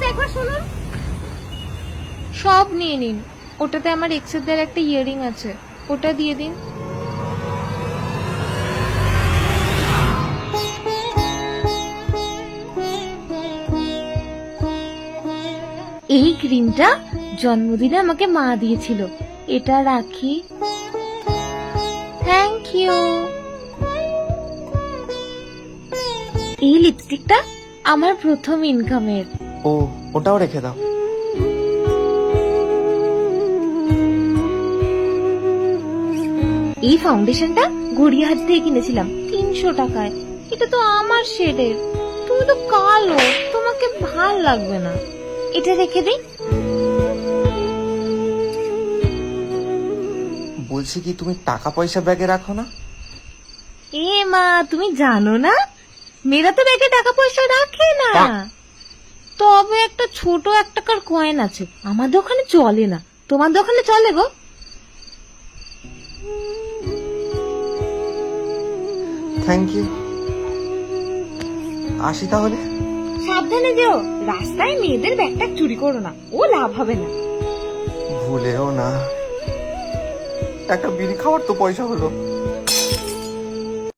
একবার শুনুন। সব নিয়ে নিন, ওটাতে আমার এক্সের দেওয়ার একটা ইয়ারিং আছে, ওটা দিয়ে দিন। এই ক্রিমটা জন্মদিনে আমাকে মা দিয়েছিল, এটা রাখি। Thank you. এই লিপস্টিকটা আমার প্রথম ইনকামের। ও, ওটাও রেখে দাও। এই ফাউন্ডেশনটা গড়িয়াহাট থেকে কিনেছিলাম 300 টাকায়। এটা তো আমার শেডের, তুমি তো কালো, তোমাকে ভাল লাগবে না। এটা রেখে দিই। বলছি কি, তুমি টাকা পয়সা ব্যাগে রাখো না? এ মা, তুমি জানো না মেয়েরা তো ব্যাগে টাকা পয়সা রাখে না। তবে একটা ছোট 1 টাকার কয়েন আছে, আমার দোকানে চলে না, তোমার দোকানে চলে গো। Thank you. আসি তাহলে। সাবধানে যেও, রাস্তায় মেয়েদের ব্যাগটা চুরি করো না, ও লাভ হবে না। ভুলেও না। একটা বিড়ি খাওয়ার তো পয়সা হলো।